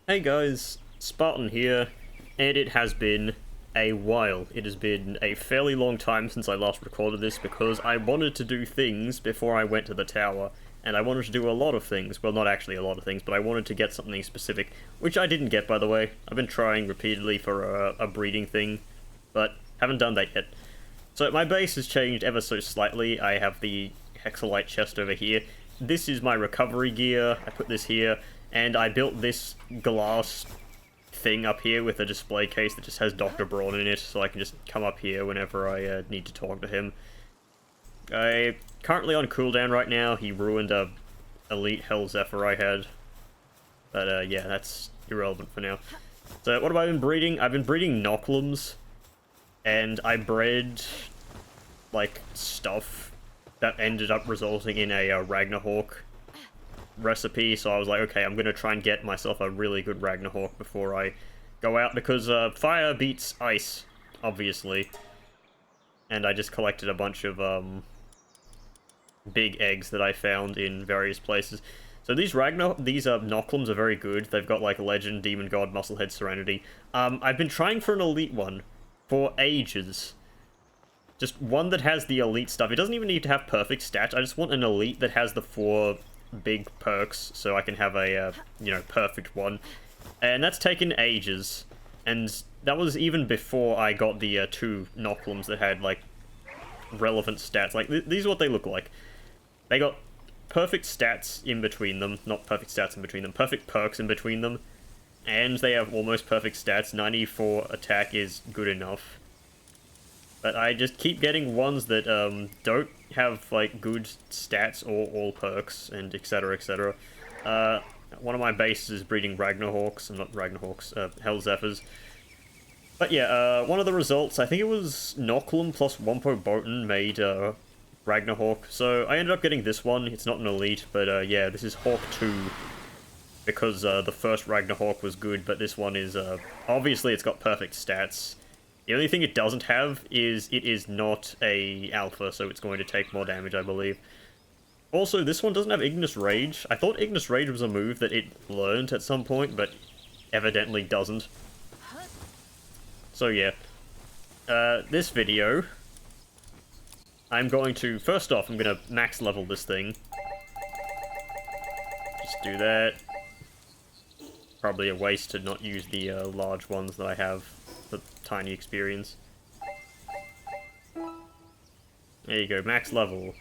Hey guys, Spartan here, and it has been a while. It has been a fairly long time since I last recorded this because I wanted to do things before I went to the tower, and I wanted to do a lot of things. Well, not actually a lot of things, but I wanted to get something specific, which I didn't get, by the way. I've been trying repeatedly for a breeding thing, but haven't done that yet. So my base has changed ever so slightly. I have the Hexalite chest over here. This is my recovery gear. I put this here, and I built this glass thing up here with a display case that just has Dr. Braun in it, so I can just come up here whenever I need to talk to him. I'm currently on cooldown right now. He ruined a elite Hell Zephyr I had. But yeah, that's irrelevant for now. So what have I been breeding? I've been breeding Nocklums, and I bred, like, stuff that ended up resulting in a Ragnarhawk recipe, so I was like, okay, I'm gonna try and get myself a really good Ragnarhawk before I go out, because fire beats ice, obviously. And I just collected a bunch of big eggs that I found in various places. So these Nocklums are very good. They've got like Legend, Demon God, Musclehead, Serenity. I've been trying for an elite one for ages. Just one that has the elite stuff. It doesn't even need to have perfect stats. I just want an elite that has the 4 big perks, so I can have a, you know, perfect one. And that's taken ages. And that was even before I got the 2 Nocklums that had, like, relevant stats. Like, these are what they look like. They got perfect stats in between them. Not perfect stats in between them. Perfect perks in between them. And they have almost perfect stats. 94 attack is good enough. But I just keep getting ones that don't have like good stats or all perks and etc. etc. One of my bases is breeding Ragnarhawks, not Ragnarhawks, Hell Zephyrs. But yeah, one of the results, I think it was Nocklum plus Wompo Botan made Ragnarhawk. So I ended up getting this one. It's not an elite, but yeah, this is Hawk 2. Because the first Ragnarhawk was good, but this one is, obviously it's got perfect stats. The only thing it doesn't have is it is not a alpha, so it's going to take more damage, I believe. Also, this one doesn't have Ignis Rage. I thought Ignis Rage was a move that it learned at some point, but evidently doesn't. So yeah. This video, I'm going to, first off, I'm going to max level this thing. Just do that. Probably a waste to not use the large ones that I have. The tiny experience. There you go, max level.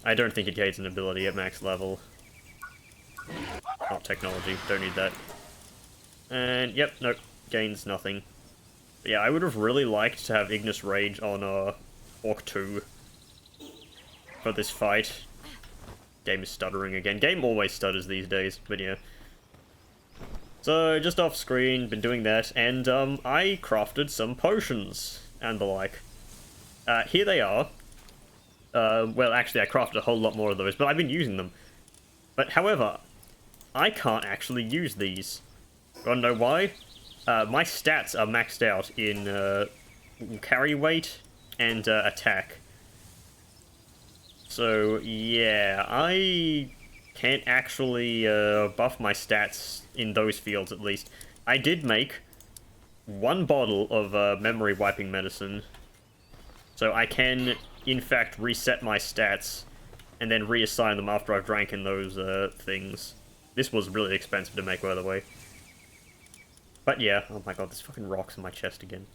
I don't think it gains an ability at max level. Not technology, don't need that. And, yep, nope, gains nothing. But yeah, I would have really liked to have Ignis Rage on Hawk 2 for this fight. Game is stuttering again. Game always stutters these days, but yeah. So, just off screen, been doing that, and I crafted some potions and the like. Here they are. Well, actually, I crafted a whole lot more of those, but I've been using them. But, however, I can't actually use these. Wanna know why? My stats are maxed out in carry weight and attack. So, yeah, I can't actually buff my stats in those fields, at least. I did make 1 bottle of memory wiping medicine, so I can, in fact, reset my stats and then reassign them after I've drank in those things. This was really expensive to make, by the way. But yeah, oh my god, there's fucking rocks in my chest again.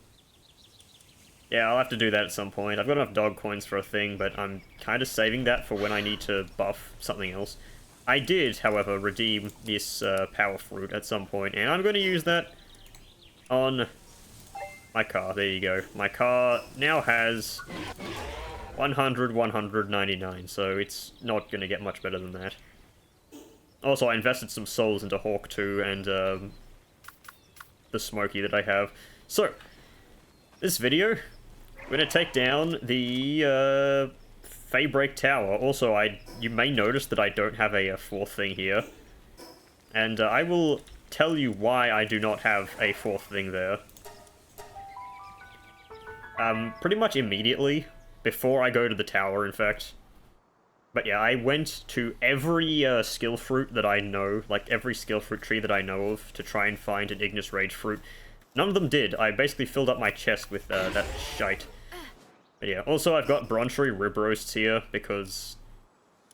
Yeah, I'll have to do that at some point. I've got enough dog coins for a thing, but I'm kind of saving that for when I need to buff something else. I did, however, redeem this power fruit at some point, and I'm going to use that on my car. There you go. My car now has 199, so it's not going to get much better than that. Also, I invested some souls into Hawk 2 and the Smoky that I have. So, this video, we're going to take down the Faybreak Tower. Also, you may notice that I don't have a 4th thing here. And I will tell you why I do not have a 4th thing there. Pretty much immediately, before I go to the tower, in fact. But yeah, I went to every skill fruit that I know, like every skill fruit tree that I know of, to try and find an Ignis Rage fruit. None of them did. I basically filled up my chest with that shite. But yeah, also I've got Bronchery rib roasts here, because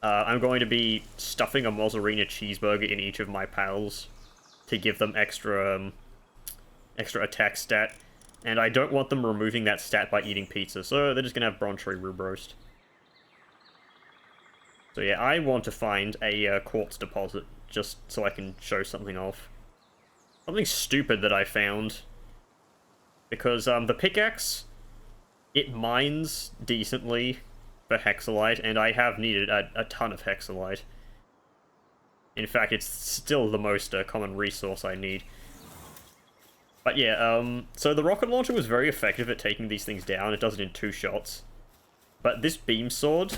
I'm going to be stuffing a Mozzarella cheeseburger in each of my pals to give them extra attack stat. And I don't want them removing that stat by eating pizza, so they're just gonna have Bronchery rib roast. So yeah, I want to find a quartz deposit, just so I can show something off. Something stupid that I found. Because the pickaxe, it mines decently for hexalite, and I have needed a ton of hexalite. In fact, it's still the most common resource I need. But yeah, so the rocket launcher was very effective at taking these things down. It does it in 2 shots. But this beam sword...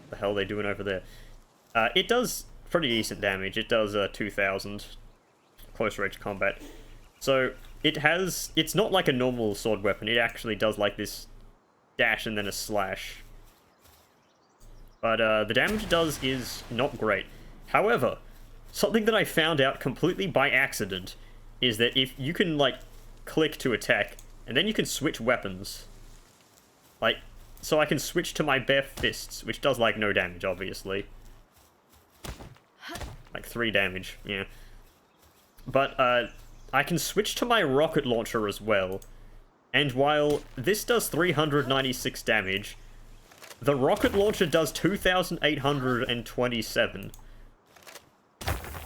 What the hell are they doing over there? It does pretty decent damage. It does 2,000 close range combat. So it's not like a normal sword weapon. It actually does like this dash and then a slash. But the damage it does is not great. However, something that I found out completely by accident is that if you can, like, click to attack, and then you can switch weapons. Like, so I can switch to my bare fists, which does, like, no damage, obviously. Like, 3 damage, yeah. But, I can switch to my rocket launcher as well. And while this does 396 damage, the rocket launcher does 2,827.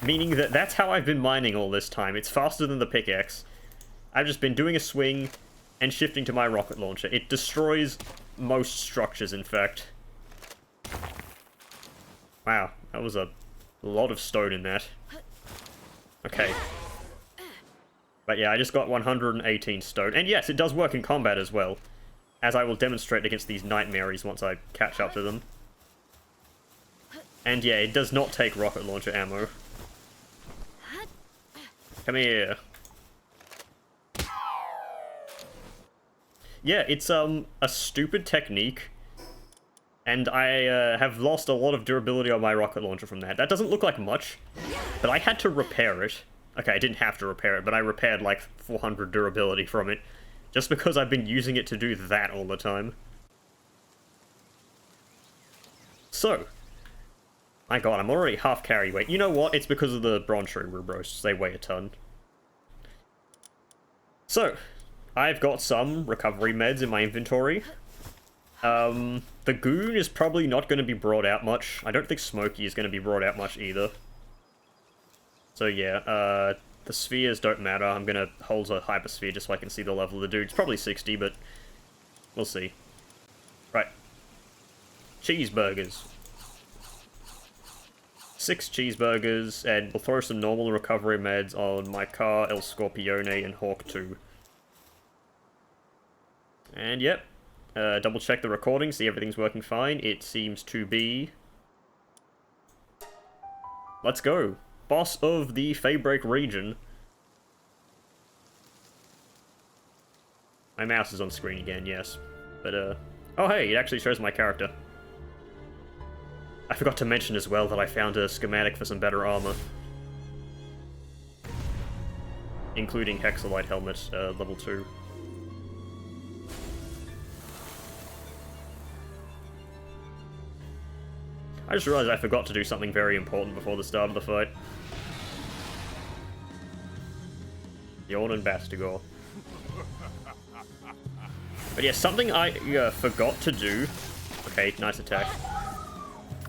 Meaning that that's how I've been mining all this time. It's faster than the pickaxe. I've just been doing a swing and shifting to my rocket launcher. It destroys most structures, in fact. Wow, that was a lot of stone in that. Okay. But yeah, I just got 118 stone. And yes, it does work in combat as well. As I will demonstrate against these nightmares once I catch up to them. And yeah, it does not take rocket launcher ammo. Come here. Yeah, it's a stupid technique. And I have lost a lot of durability on my rocket launcher from that. That doesn't look like much, but I had to repair it. Okay, I didn't have to repair it, but I repaired like 400 durability from it. Just because I've been using it to do that all the time. So. My god, I'm already half carry weight. You know what? It's because of the Bronchery rib roasts. They weigh a ton. So, I've got some recovery meds in my inventory. The goon is probably not going to be brought out much. I don't think Smokey is going to be brought out much either. So yeah, the spheres don't matter. I'm going to hold a hypersphere just so I can see the level of the dude. It's probably 60, but we'll see. Right. Cheeseburgers. 6 cheeseburgers, and we'll throw some normal recovery meds on my car, El Scorpione, and Hawk 2. And yep, double check the recording, see everything's working fine. It seems to be... Let's go. Boss of the Faybreak region. My mouse is on screen again, yes. But, oh hey, it actually shows my character. I forgot to mention as well that I found a schematic for some better armor. Including Hexalite helmet, level 2. I just realized I forgot to do something very important before the start of the fight. Yawn and Bastigor. But yeah, something I forgot to do... Okay, nice attack.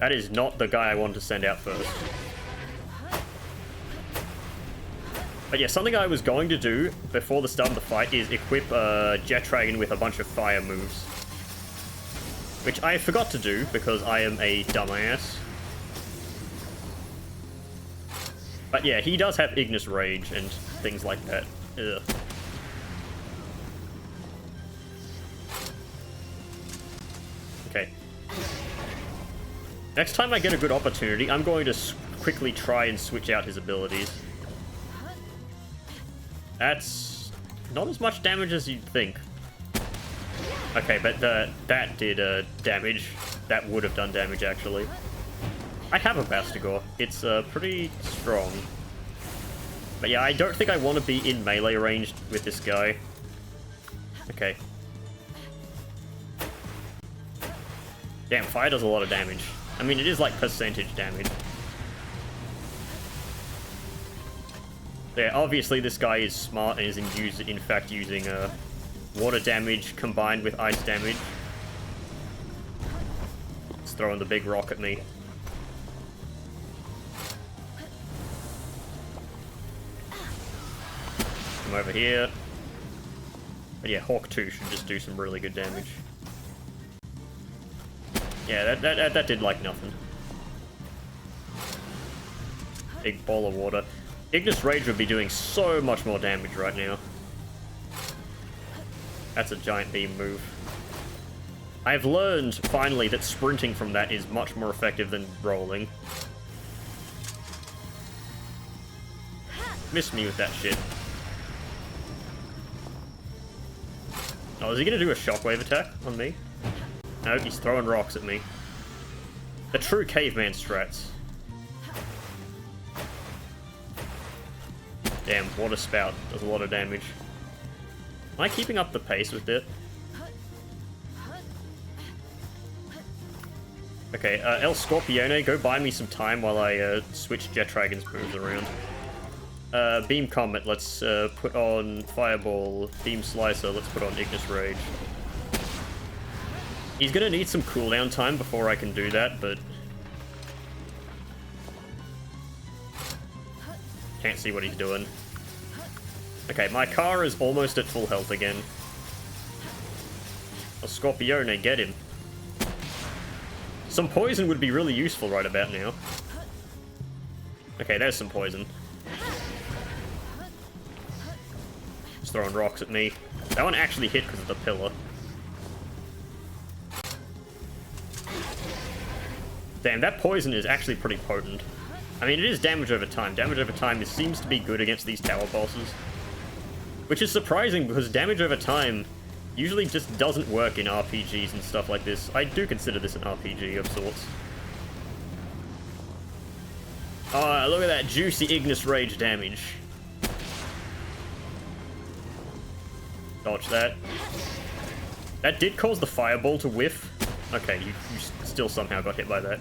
That is not the guy I wanted to send out first. But yeah, something I was going to do before the start of the fight is equip Jet Dragon with a bunch of fire moves. Which I forgot to do because I am a dumbass. But yeah, he does have Ignis Rage and things like that. Ugh. Okay. Next time I get a good opportunity, I'm going to quickly try and switch out his abilities. That's not as much damage as you'd think. Okay, but that did damage. that would have done damage, actually. I have a Bastigor. It's pretty strong. But yeah, I don't think I want to be in melee range with this guy. Okay. Damn, fire does a lot of damage. I mean, it is like percentage damage. Yeah, obviously this guy is smart and is in fact using water damage combined with ice damage. It's throwing the big rock at me. Come over here. But yeah, Hawk 2 should just do some really good damage. Yeah, that did like nothing. Big ball of water. Ignis Rage would be doing so much more damage right now. That's a giant beam move. I've learned, finally, that sprinting from that is much more effective than rolling. Missed me with that shit. Oh, is he gonna do a shockwave attack on me? No, he's throwing rocks at me. The true caveman strats. Damn, water spout does a lot of damage. Am I keeping up the pace with it? Okay, El Scorpione, go buy me some time while I switch Jet Dragon's moves around. Beam Comet, let's put on Fireball. Beam Slicer, let's put on Ignis Rage. He's gonna need some cooldown time before I can do that, but... can't see what he's doing. Okay, my car is almost at full health again. A Scorpione, get him. Some poison would be really useful right about now. Okay, there's some poison. He's throwing rocks at me. That one actually hit because of the pillar. Damn, that poison is actually pretty potent. I mean, it is damage over time. Damage over time seems to be good against these tower bosses. Which is surprising, because damage over time usually just doesn't work in RPGs and stuff like this. I do consider this an RPG of sorts. Oh, look at that juicy Ignis Rage damage. Dodge that. That did cause the fireball to whiff. Okay, you still somehow got hit by that.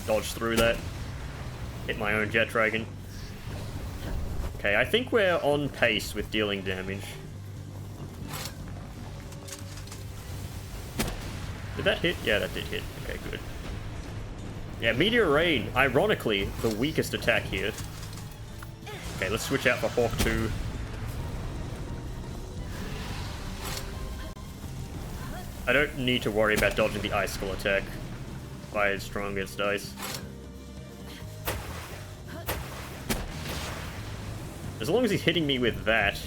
Dodge through that. Hit my own Jet Dragon. Okay, I think we're on pace with dealing damage. Did that hit? Yeah, that did hit. Okay, good. Yeah, Meteor Rain, ironically, the weakest attack here. Okay, let's switch out for Hawk 2. I don't need to worry about dodging the Icicle attack. Fire is strong against ice. As long as he's hitting me with that...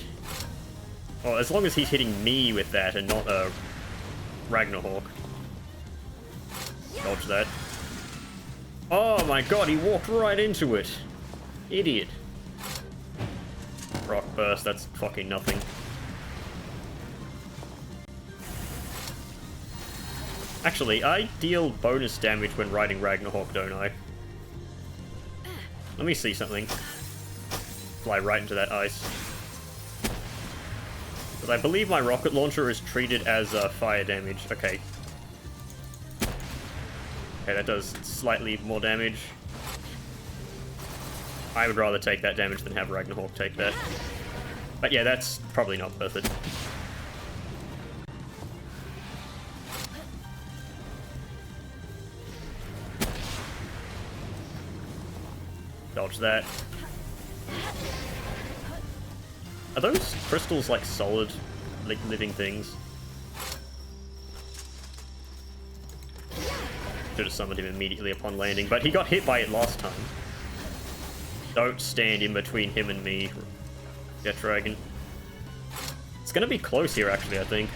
Or as long as he's hitting me with that and not, Ragnarhawk. Dodge that. Oh my god, he walked right into it! Idiot. Rock Burst, that's fucking nothing. Actually, I deal bonus damage when riding Ragnarhawk, don't I? Let me see something. Fly right into that ice. Because I believe my rocket launcher is treated as fire damage. Okay. Okay, that does slightly more damage. I would rather take that damage than have Ragnarhawk take that. But yeah, that's probably not worth it. Dodge that. Are those crystals like solid, like living things? Should have summoned him immediately upon landing, but he got hit by it last time. Don't stand in between him and me, Jet Dragon. It's gonna be close here, actually, I think.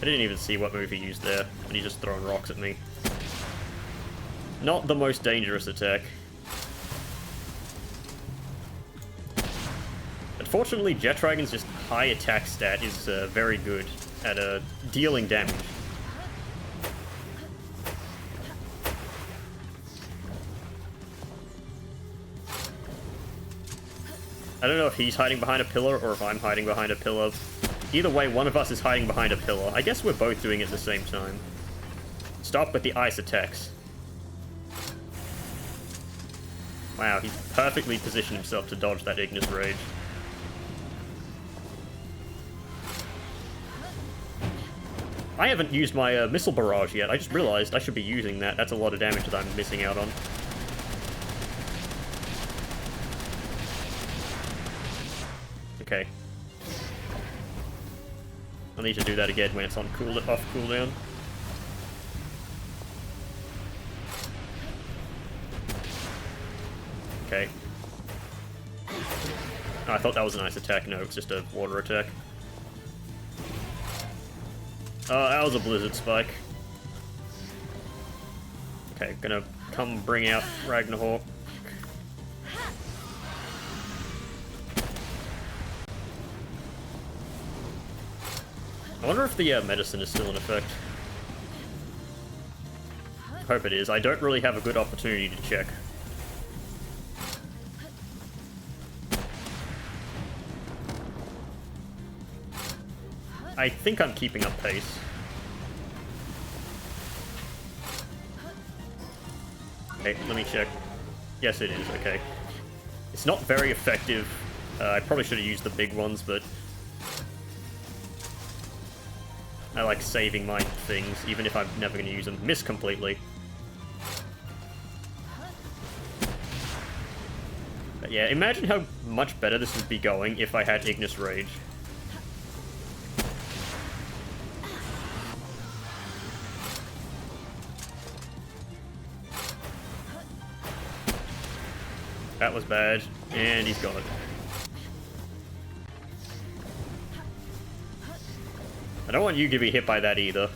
I didn't even see what move he used there, and he's just throwing rocks at me. Not the most dangerous attack. But Unfortunately, Jet Dragon's just high attack stat is very good at dealing damage. I don't know if he's hiding behind a pillar or if I'm hiding behind a pillar. Either way, one of us is hiding behind a pillar. I guess we're both doing it at the same time. Stop with the ice attacks. Wow, he perfectly positioned himself to dodge that Ignis Rage. I haven't used my Missile Barrage yet. I just realized I should be using that. That's a lot of damage that I'm missing out on. Okay. I'll need to do that again when it's on off cooldown. Okay. Oh, I thought that was an ice attack. No, it's just a water attack. Oh, that was a blizzard spike. Okay, gonna come bring out Ragnarok. I wonder if the medicine is still in effect. Hope it is. I don't really have a good opportunity to check. I think I'm keeping up pace. Okay, let me check. Yes, it is. Okay. It's not very effective. I probably should have used the big ones, but I like saving my things, even if I'm never going to use them. Miss completely. But yeah, imagine how much better this would be going if I had Ignis Rage. That was bad, and he's gone. I don't want you to be hit by that either.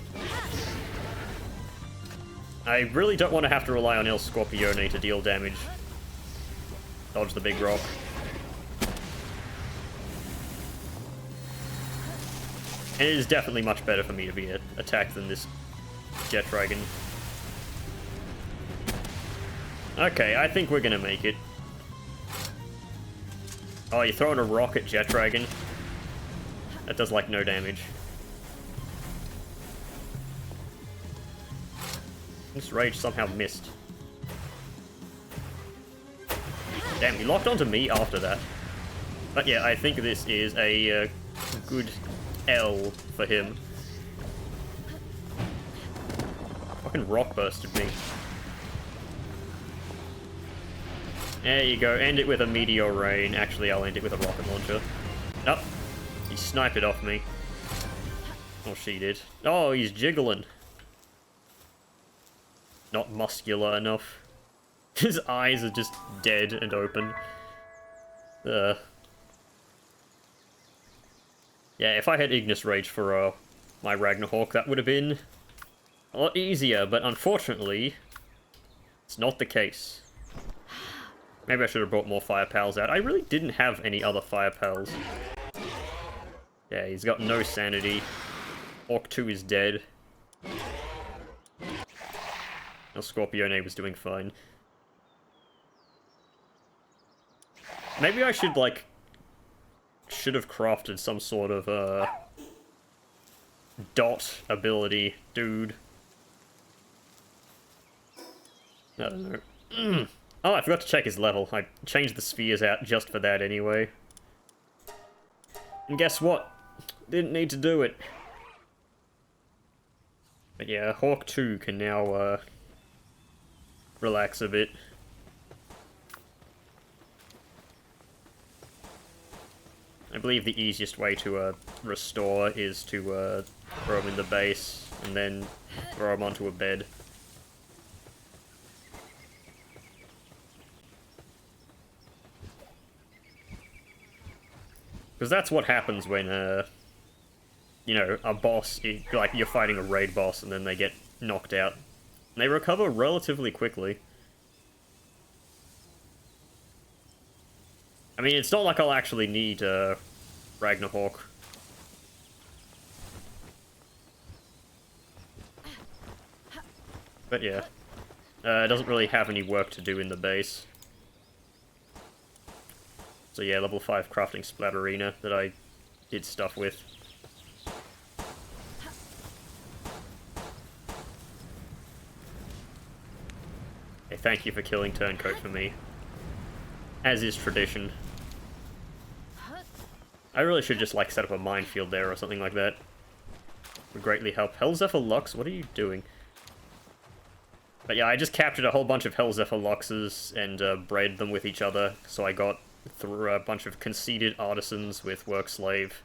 I really don't want to have to rely on El Scorpione to deal damage. Dodge the big rock. And it is definitely much better for me to be attacked than this Jet Dragon. Okay, I think we're gonna make it. Oh, you're throwing a rock at Jet Dragon? That does, like, no damage. This Rage somehow missed. Damn, he locked onto me after that. But yeah, I think this is a good L for him. Fucking rock bursted me. There you go, end it with a Meteor Rain. Actually, I'll end it with a rocket launcher. Nope. He sniped it off me. Oh, she did. Oh, he's jiggling. Not muscular enough. His eyes are just dead and open. Yeah, if I had Ignis Rage for my Ragnarok, that would have been a lot easier, but unfortunately, it's not the case. Maybe I should have brought more Fire Pals out. I really didn't have any other Fire Pals. Yeah, he's got no sanity. Orc 2 is dead. El Scorpione was doing fine. Maybe I should, like, should have crafted some sort of, dot ability, dude. I don't know. Oh, I forgot to check his level. I changed the spheres out just for that anyway. And guess what? Didn't need to do it. But yeah, Hawk 2 can now, relax a bit. I believe the easiest way to restore is to throw him in the base and then throw him onto a bed. Because that's what happens when, you know, a boss, like, you're fighting a raid boss and then they get knocked out. And they recover relatively quickly. I mean, it's not like I'll actually need Ragnarok. But yeah. It doesn't really have any work to do in the base. So yeah, level 5 crafting splatterina that I did stuff with. Hey, thank you for killing Turncoat for me. As is tradition. I really should just, like, set up a minefield there or something like that. Would greatly help. Hellzephyr Lux, what are you doing? But yeah, I just captured a whole bunch of Hellzephyr Luxes and bred them with each other, so I got through a bunch of conceited artisans with work slave.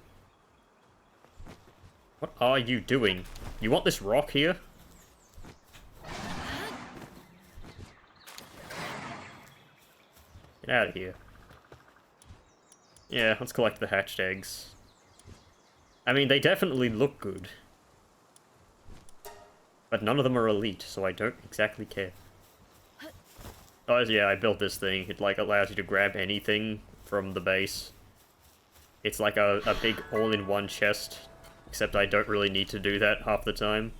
What are you doing? You want this rock here? Get out of here. Yeah, let's collect the hatched eggs. I mean, they definitely look good. But none of them are elite, so I don't exactly care. Oh, yeah, I built this thing. It, like, allows you to grab anything from the base. It's like a big all-in-one chest, except I don't really need to do that half the time.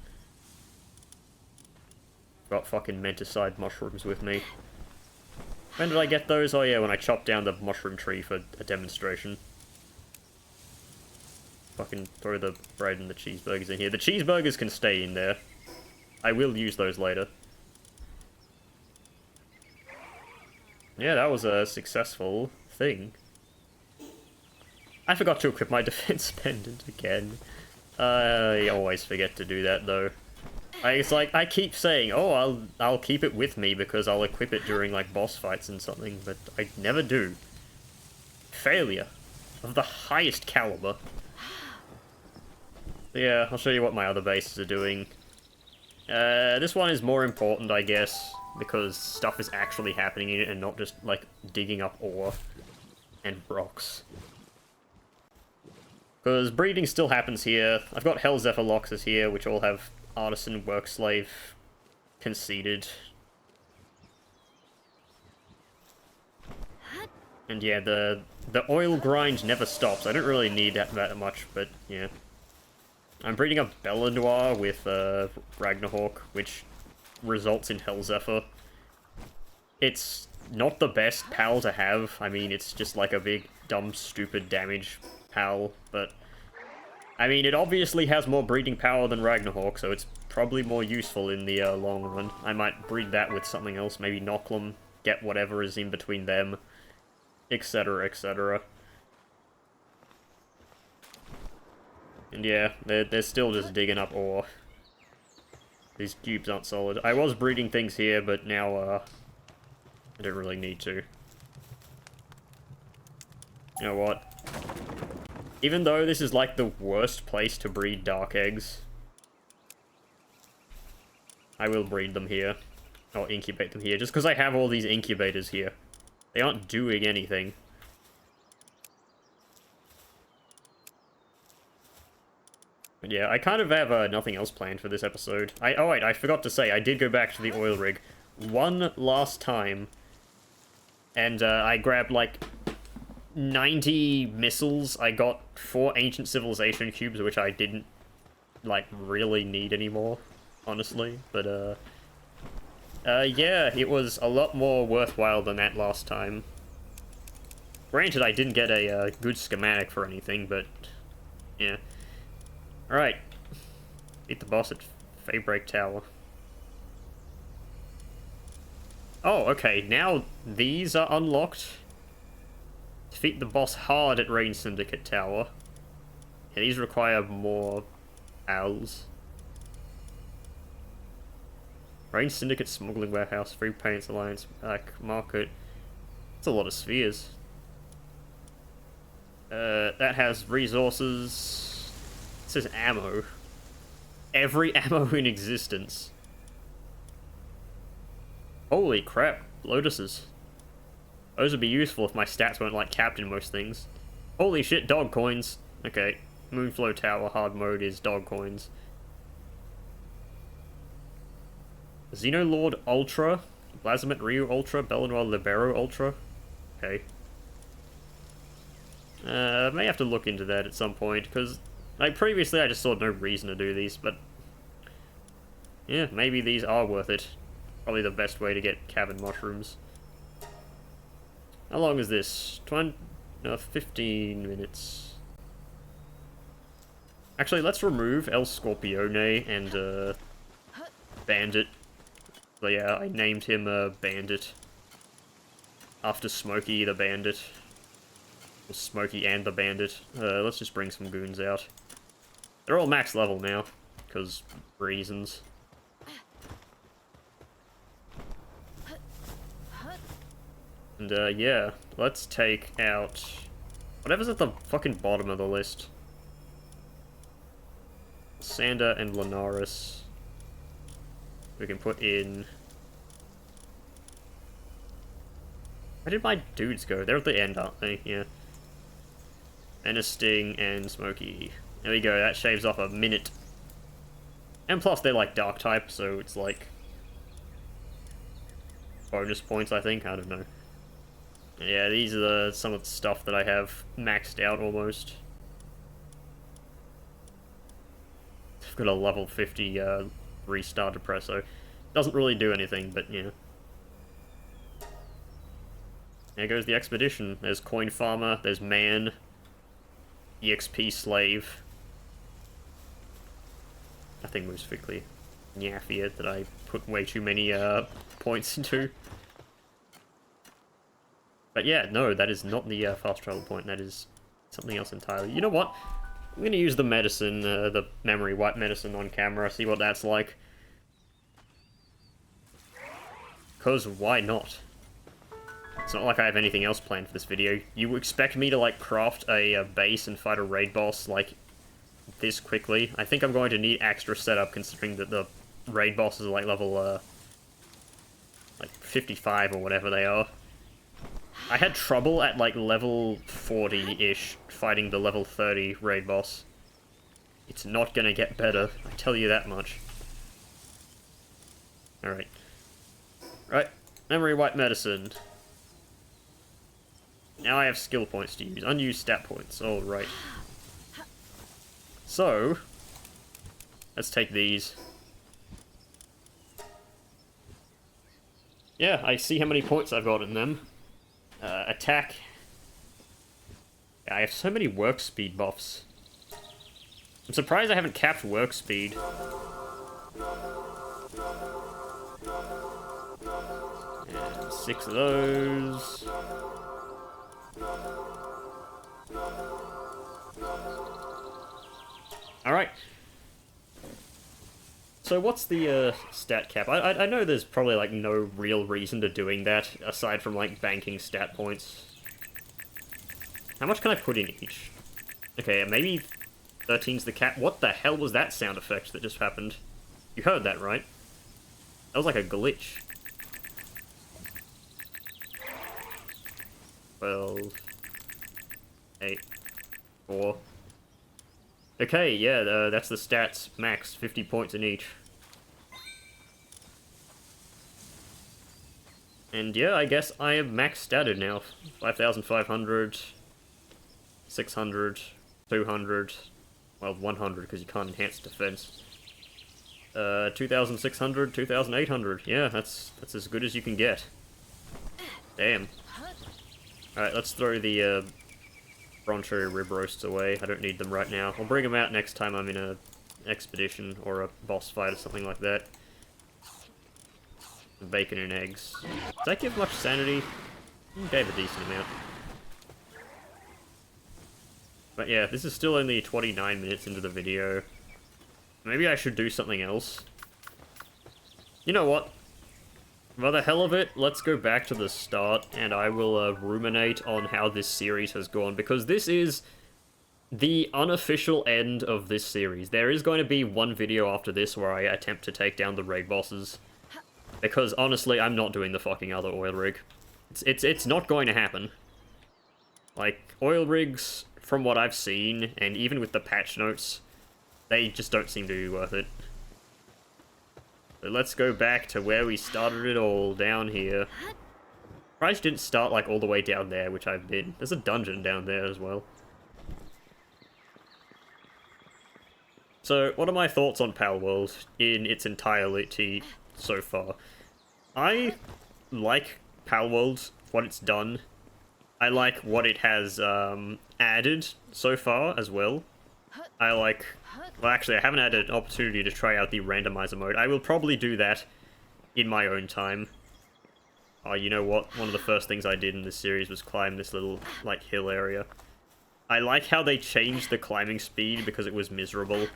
Got fucking menticide mushrooms with me. When did I get those? Oh yeah, when I chopped down the mushroom tree for a demonstration. Fucking throw the bread and the cheeseburgers in here. The cheeseburgers can stay in there. I will use those later. Yeah, that was a successful thing. I forgot to equip my defense pendant again. I always forget to do that though. It's like, I keep saying, oh, I'll keep it with me because I'll equip it during, like, boss fights and something, but I never do. Failure. Of the highest caliber. Yeah, I'll show you what my other bases are doing. This one is more important, I guess, because stuff is actually happening in it and not just, like, digging up ore and rocks. Because breeding still happens here. I've got Hellzephyr Loxes here, which all have artisan work slave conceded. And yeah, the oil grind never stops. I don't really need that much, but yeah. I'm breeding up Belenoir with Ragnarok, which results in Hellzephyr. It's not the best pal to have. I mean, it's just like a big, dumb, stupid damage pal, but I mean, it obviously has more breeding power than Ragnarok, so it's probably more useful in the long run. I might breed that with something else, maybe Nocklum, get whatever is in between them, etc, etc. And yeah, they're still just digging up ore. These cubes aren't solid. I was breeding things here, but now, I don't really need to. You know what? Even though this is like the worst place to breed dark eggs, I will breed them here. Or incubate them here, just because I have all these incubators here. They aren't doing anything. But yeah, I kind of have nothing else planned for this episode. Oh wait, I forgot to say, I did go back to the oil rig one last time. And I grabbed like 90 missiles. I got 4 ancient civilization cubes, which I didn't like really need anymore, honestly. But yeah, it was a lot more worthwhile than that last time. Granted, I didn't get a good schematic for anything, but yeah. Alright. Beat the boss at Faybreak Tower. Oh, okay, now these are unlocked. Defeat the boss hard at Rain Syndicate Tower. Yeah, these require more owls. Rain Syndicate Smuggling Warehouse, Free Paints Alliance, Black Market. That's a lot of spheres. That has resources. It says ammo. Every ammo in existence. Holy crap, lotuses. Those would be useful if my stats weren't like capped in most things. Holy shit, dog coins. Okay, Moonflow Tower hard mode is dog coins. Xenolord Ultra, Blazimet Ryu Ultra, Belenoir Libero Ultra. Okay. I may have to look into that at some point, because, like, previously I just saw no reason to do these, but... yeah, maybe these are worth it. Probably the best way to get cavern mushrooms. How long is this? 15 minutes. Actually, let's remove El Scorpione and, Bandit. So yeah, I named him, Bandit. After Smokey the Bandit. Or Smokey and the Bandit. Let's just bring some goons out. They're all max level now, because reasons. And, yeah, let's take out whatever's at the fucking bottom of the list. Sander and Linares. We can put in... where did my dudes go? They're at the end, aren't they? Yeah. Sting and Smokey. There we go, that shaves off a minute. And plus they're like dark type, so it's like... bonus points, I think? I don't know. Yeah, these are some of the stuff that I have maxed out almost. I've got a level 50 restart depresso. Doesn't really do anything, but yeah. There goes the expedition. There's Coin Farmer, there's Man, EXP Slave. Nothing most quickly. Nyaffia that I put way too many points into. But yeah, no, that is not the fast travel point, that is something else entirely. You know what? I'm gonna use the medicine, the memory wipe medicine on camera, see what that's like. Cause why not? It's not like I have anything else planned for this video. You expect me to, like, craft a base and fight a raid boss, like, this quickly? I think I'm going to need extra setup, considering that the raid bosses are, like, level, like, 55 or whatever they are. I had trouble at, like, level 40-ish fighting the level 30 raid boss. It's not gonna get better, I tell you that much. Alright. Right, memory wipe medicine. Now I have skill points to use. Unused stat points. Alright. So, let's take these. Yeah, I see how many points I've got in them. Attack. Yeah, I have so many work speed buffs. I'm surprised I haven't capped work speed. And 6 of those. Alright. So what's the stat cap? I know there's probably like no real reason to doing that, aside from like banking stat points. How much can I put in each? Okay, maybe 13's the cap. What the hell was that sound effect that just happened? You heard that, right? That was like a glitch. 12... 8... 4... Okay, yeah, that's the stats max, 50 points in each. And yeah, I guess I am max statted now. 5,500, 600, 200, well, 100 because you can't enhance defense. 2,600, 2,800. Yeah, that's as good as you can get. Damn. Alright, let's throw the Broncho rib roasts away. I don't need them right now. I'll bring them out next time I'm in a expedition or a boss fight or something like that. Bacon and eggs. Does that give much sanity? Gave a decent amount. But yeah, this is still only 29 minutes into the video. Maybe I should do something else. You know what? For the hell of it, let's go back to the start, and I will ruminate on how this series has gone, because this is the unofficial end of this series. There is going to be one video after this where I attempt to take down the raid bosses, because honestly, I'm not doing the fucking other oil rig. It's not going to happen. Like, oil rigs, from what I've seen, and even with the patch notes, they just don't seem to be worth it. So let's go back to where we started it all, down here. Price didn't start, like, all the way down there, which I've been. There's a dungeon down there as well. So, what are my thoughts on Palworld in its entirety so far? I like Palworld, what it's done. I like what it has added so far as well. I like... Well, actually, I haven't had an opportunity to try out the randomizer mode. I will probably do that in my own time. Oh, you know what? One of the first things I did in this series was climb this little, like, hill area. I like how they changed the climbing speed because it was miserable.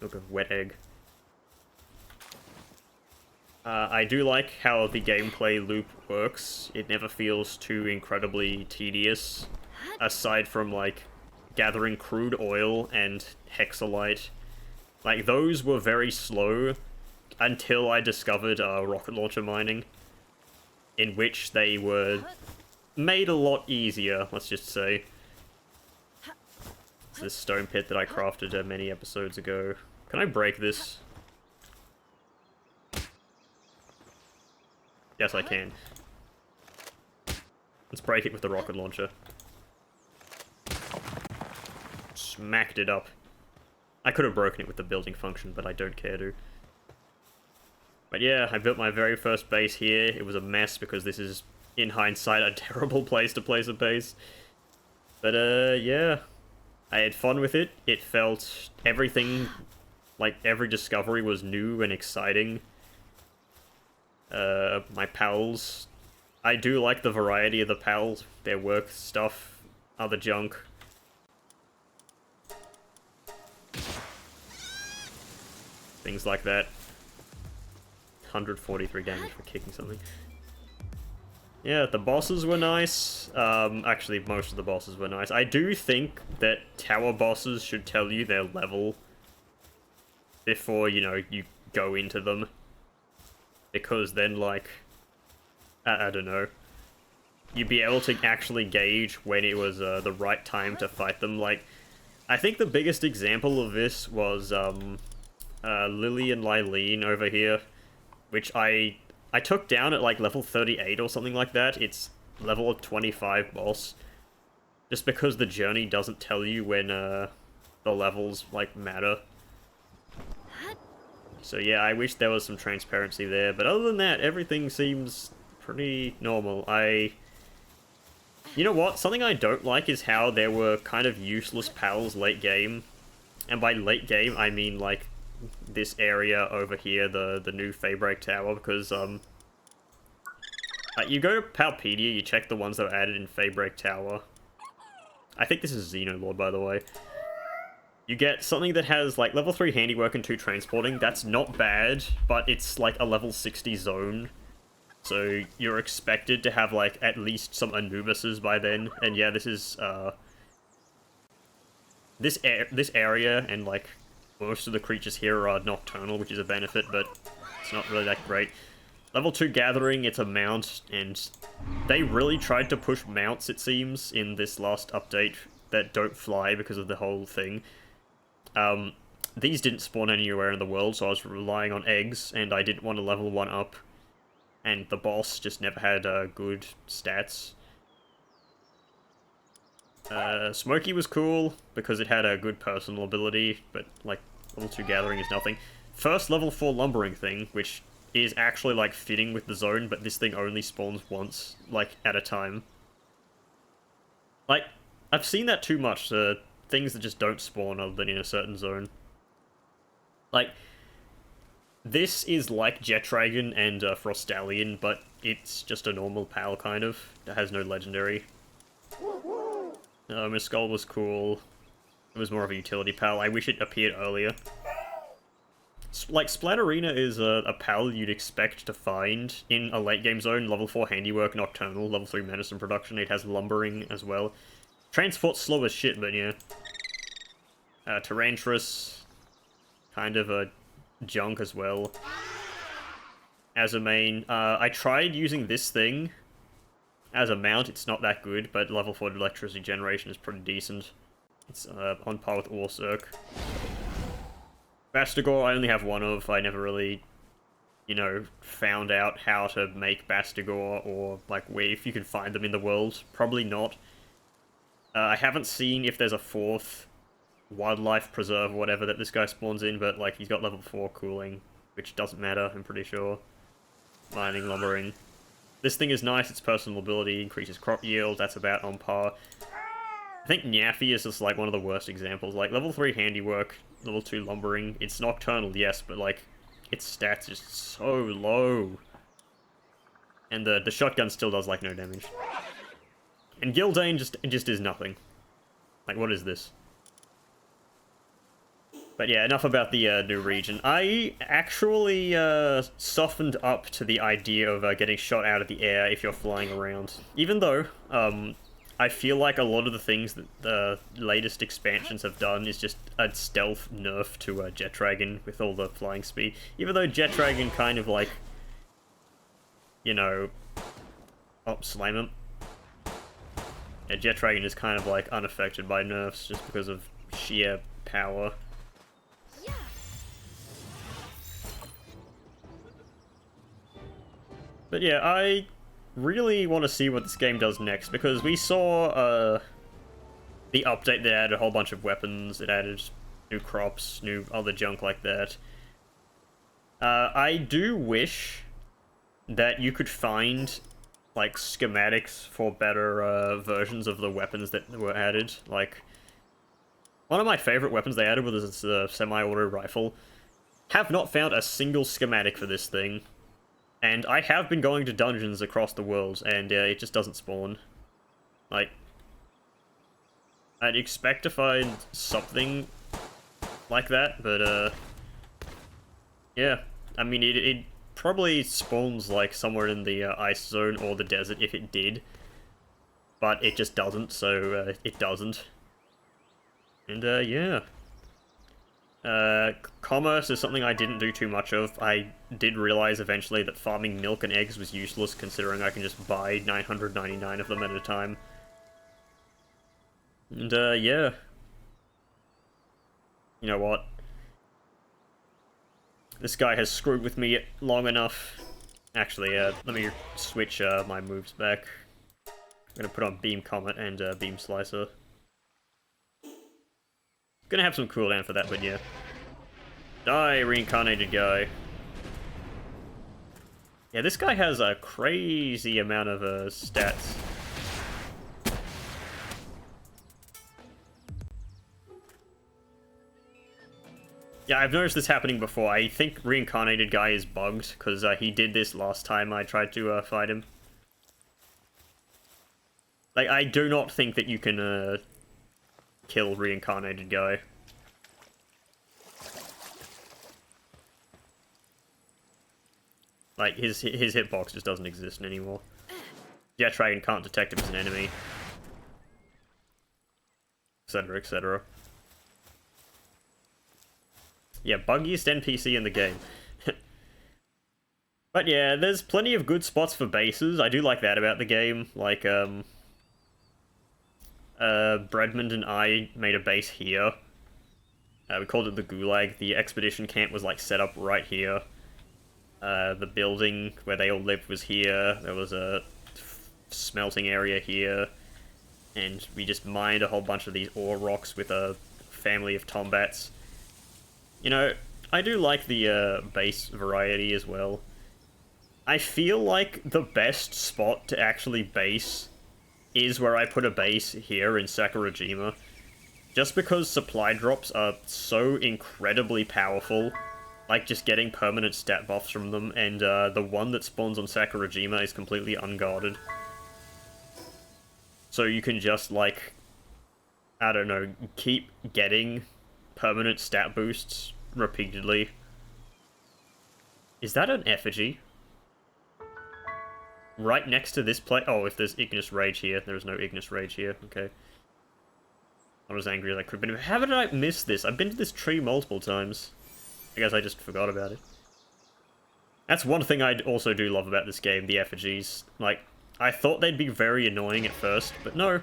Look, a wet egg. I do like how the gameplay loop works. It never feels too incredibly tedious, aside from, like, gathering crude oil and hexalite. Like, those were very slow until I discovered rocket launcher mining, in which they were made a lot easier, let's just say. It's this stone pit that I crafted many episodes ago. Can I break this? Yes, I can. Let's break it with the rocket launcher. Smacked it up. I could have broken it with the building function, but I don't care to. But yeah, I built my very first base here. It was a mess because this is, in hindsight, a terrible place to place a base. But yeah. I had fun with it. It felt everything, like every discovery was new and exciting. My pals. I do like the variety of the pals. Their work stuff, other junk. Things like that. 143 damage for kicking something. Yeah, the bosses were nice. Actually, most of the bosses were nice. I do think that tower bosses should tell you their level before, you know, you go into them. Because then, like, I don't know. You'd be able to actually gauge when it was the right time to fight them. Like, I think the biggest example of this was Lily and Lylene over here, which I took down at like level 38 or something like that. It's level 25 boss. Just because the journey doesn't tell you when the levels like matter. So yeah, I wish there was some transparency there, but other than that, everything seems pretty normal. You know what? Something I don't like is how there were kind of useless pals late game. And by late game, I mean like this area over here, the new Faybreak Tower, because you go to Palpedia, you check the ones that are added in Faybreak Tower. I think this is Xenolord, by the way. You get something that has like level 3 handiwork and 2 transporting. That's not bad, but it's like a level 60 zone. So you're expected to have like at least some Anubises by then. And yeah, this is this area and like most of the creatures here are nocturnal, which is a benefit, but it's not really that great. Level 2 gathering, it's a mount, and they really tried to push mounts, it seems, in this last update that don't fly because of the whole thing. These didn't spawn anywhere in the world, so I was relying on eggs, and I didn't want to level 1 up. And the boss just never had good stats. Smokey was cool, because it had a good personal ability, but, like, level 2 gathering is nothing. First level 4 lumbering thing, which is actually, like, fitting with the zone, but this thing only spawns once, like, at a time. Like, I've seen that too much, things that just don't spawn other than in a certain zone. Like, this is like Jet Dragon and Frostallion, but it's just a normal pal, kind of. It has no legendary. Miss Skull was cool. It was more of a utility pal. I wish it appeared earlier. Like, Splatterina is a pal you'd expect to find in a late game zone. Level 4 handiwork, nocturnal, level 3 medicine production. It has lumbering as well. Transport's slow as shit, but yeah. Tyrantrus, kind of a junk as well. As a main, I tried using this thing as a mount. It's not that good, but level 4 electricity generation is pretty decent. It's on par with Orsurk. Bastigor, I only have one of. I never really you know, found out how to make Bastigor, or like where if you can find them in the world. Probably not. I haven't seen if there's a 4th wildlife preserve or whatever that this guy spawns in, but like he's got level 4 cooling, which doesn't matter, I'm pretty sure. Mining, lumbering. This thing is nice, its personal ability increases crop yield, that's about on par. I think Nyafi is just like one of the worst examples. Like level 3 handiwork, level 2 lumbering, it's nocturnal, yes, but like its stats are just so low. And the shotgun still does like no damage. And Gildane just is nothing. Like, what is this? But yeah, enough about the new region. I actually softened up to the idea of getting shot out of the air if you're flying around. Even though I feel like a lot of the things that the latest expansions have done is just a stealth nerf to Jet Dragon with all the flying speed. Even though Jet Dragon kind of like, you know, slam him. Yeah, Jet Dragon is kind of like unaffected by nerfs just because of sheer power. But yeah, I really want to see what this game does next, because we saw the update that added a whole bunch of weapons, it added new crops, new other junk like that. I do wish that you could find like schematics for better versions of the weapons that were added. Like, one of my favorite weapons they added was this semi-auto rifle. Have not found a single schematic for this thing. And I have been going to dungeons across the world, and it just doesn't spawn. Like, I'd expect to find something like that, but yeah. I mean, it probably spawns like somewhere in the ice zone or the desert if it did, but it just doesn't, so it doesn't. And yeah. Commerce is something I didn't do too much of. I did realize eventually that farming milk and eggs was useless, considering I can just buy 999 of them at a time. And yeah. You know what? This guy has screwed with me long enough. Actually, let me switch my moves back. I'm gonna put on Beam Comet and Beam Slicer. Gonna have some cooldown for that, but yeah. Die, reincarnated guy. Yeah, this guy has a crazy amount of stats. Yeah, I've noticed this happening before. I think reincarnated guy is bugged, because he did this last time I tried to fight him. Like, I do not think that you can kill reincarnated guy. Like, his hitbox just doesn't exist anymore. Jet Dragon can't detect him as an enemy. Etc, etc. Yeah, buggiest NPC in the game. But yeah, there's plenty of good spots for bases. I do like that about the game. Like, Breadmond and I made a base here. We called it the Gulag. The expedition camp was, like, set up right here. The building where they all lived was here. There was a smelting area here. And we just mined a whole bunch of these ore rocks with a family of tombats. You know, I do like the base variety as well. I feel like the best spot to actually base is where I put a base here in Sakurajima. Just because supply drops are so incredibly powerful, like just getting permanent stat buffs from them, and the one that spawns on Sakurajima is completely unguarded. So you can just, like, I don't know, keep getting permanent stat boosts repeatedly. Is that an effigy? Right next to this place? Oh, if there's Ignis Rage here. There is no Ignis Rage here. Okay. I'm as angry as I could be. How did I miss this? I've been to this tree multiple times. I guess I just forgot about it. That's one thing I also do love about this game, the effigies. Like, I thought they'd be very annoying at first, but no.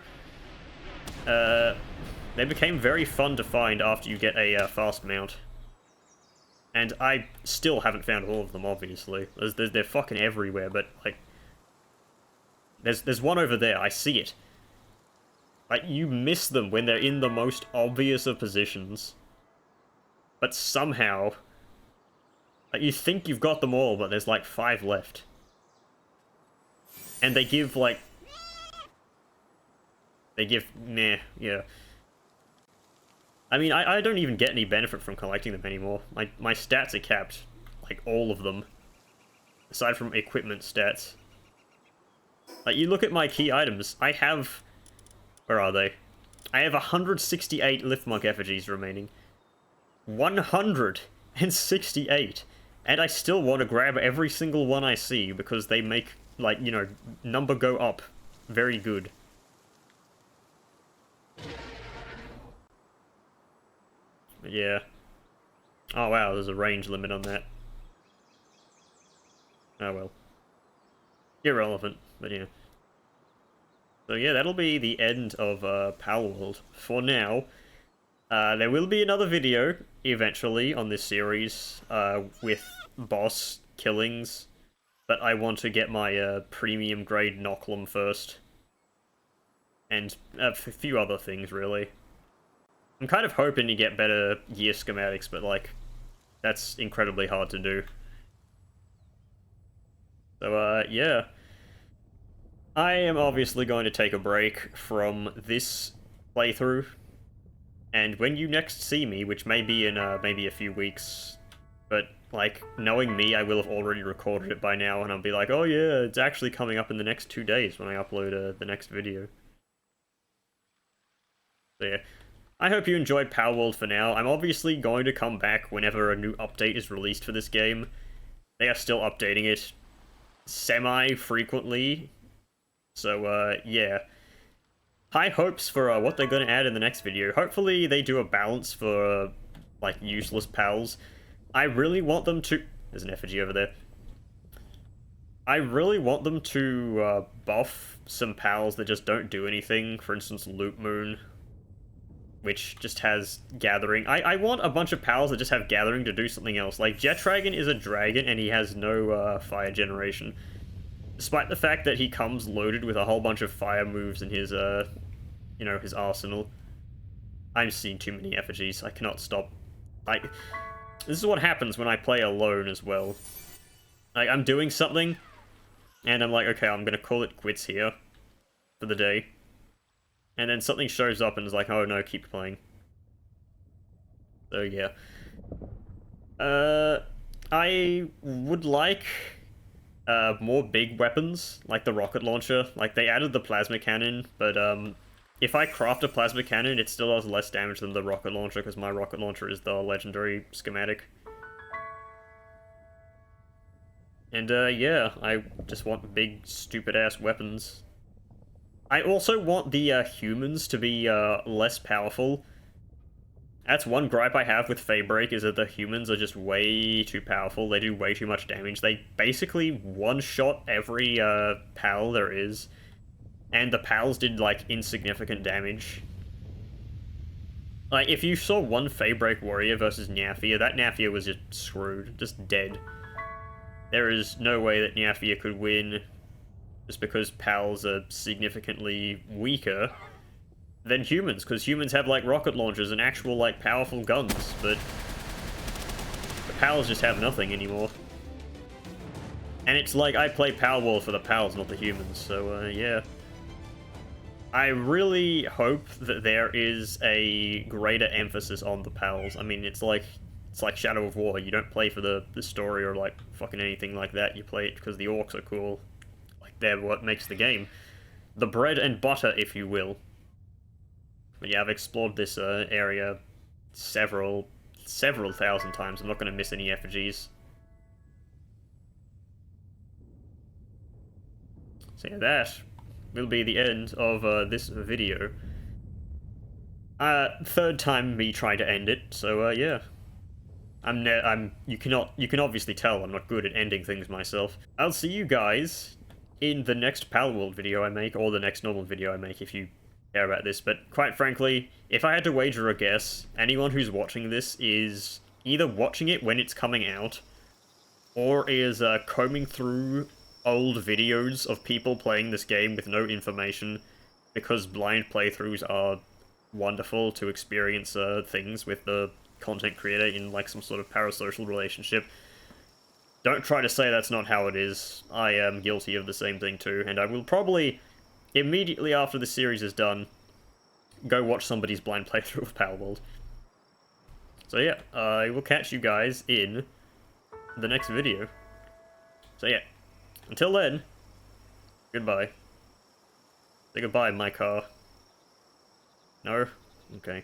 They became very fun to find after you get a fast mount. And I still haven't found all of them, obviously. They're fucking everywhere, but, like... There's one over there, I see it. Like, you miss them when they're in the most obvious of positions. But somehow... Like, you think you've got them all, but there's like 5 left. And they give, like... They give... Meh, yeah. I mean, I don't even get any benefit from collecting them anymore. My stats are capped. Like, all of them. Aside from equipment stats. Like, you look at my key items, I have... Where are they? I have 168 Liftmonk effigies remaining. 168! And I still want to grab every single one I see, because they make, like, you know, number go up. Very good. But yeah. Oh wow, there's a range limit on that. Oh well. Irrelevant, but yeah. So yeah, that'll be the end of Palworld for now. There will be another video eventually on this series with boss killings, but I want to get my premium grade Nocklum first. And a few other things, really. I'm kind of hoping to get better gear schematics, but like, that's incredibly hard to do. So yeah. I am obviously going to take a break from this playthrough, and when you next see me, which may be in maybe a few weeks, but like, knowing me, I will have already recorded it by now, and I'll be like, oh yeah, it's actually coming up in the next 2 days when I upload the next video. So yeah, I hope you enjoyed Palworld for now. I'm obviously going to come back whenever a new update is released for this game. They are still updating it semi-frequently. So, yeah. High hopes for what they're going to add in the next video. Hopefully they do a balance for, like, useless pals. I really want them to... There's an effigy over there. I really want them to buff some pals that just don't do anything. For instance, Loop Moon, which just has Gathering. I want a bunch of pals that just have Gathering to do something else. Like, Jet Dragon is a dragon and he has no fire generation. Despite the fact that he comes loaded with a whole bunch of fire moves in his, you know, his arsenal. I'm seeing too many effigies. I cannot stop. This is what happens when I play alone as well. Like, I'm doing something, and I'm like, okay, I'm gonna call it quits here for the day. And then something shows up and is like, oh no, keep playing. So yeah. I would like... more big weapons, like the rocket launcher. Like, they added the plasma cannon, but, if I craft a plasma cannon, it still does less damage than the rocket launcher, because my rocket launcher is the legendary schematic. And, yeah, I just want big, stupid-ass weapons. I also want the, humans to be, less powerful. That's one gripe I have with Faebreak, is that the humans are just way too powerful. They do way too much damage. They basically one-shot every pal there is, and the pals did, like, insignificant damage. Like, if you saw one Faebreak warrior versus Nyafia, that Nyafia was just screwed, just dead. There is no way that Nyafia could win, just because pals are significantly weaker than humans, because humans have, like, rocket launchers and actual, like, powerful guns, but the pals just have nothing anymore. And it's like, I play Palworld for the pals, not the humans, so, yeah. I really hope that there is a greater emphasis on the pals. I mean, it's like Shadow of War. You don't play for the story or, like, fucking anything like that. You play it because the orcs are cool. Like, they're what makes the game. The bread and butter, if you will. But yeah, I've explored this area several thousand times. I'm not going to miss any effigies. So yeah, that will be the end of this video. Third time me trying to end it, so yeah. You can obviously tell I'm not good at ending things myself. I'll see you guys in the next Palworld video I make, or the next normal video I make if you care about this, but quite frankly, if I had to wager a guess, anyone who's watching this is either watching it when it's coming out, or is combing through old videos of people playing this game with no information, because blind playthroughs are wonderful to experience things with the content creator in like some sort of parasocial relationship. Don't try to say that's not how it is. I am guilty of the same thing too, and I will probably, immediately after the series is done, go watch somebody's blind playthrough of Palworld. So yeah, I will catch you guys in the next video. So yeah, until then, goodbye. Say goodbye, my car. No? Okay.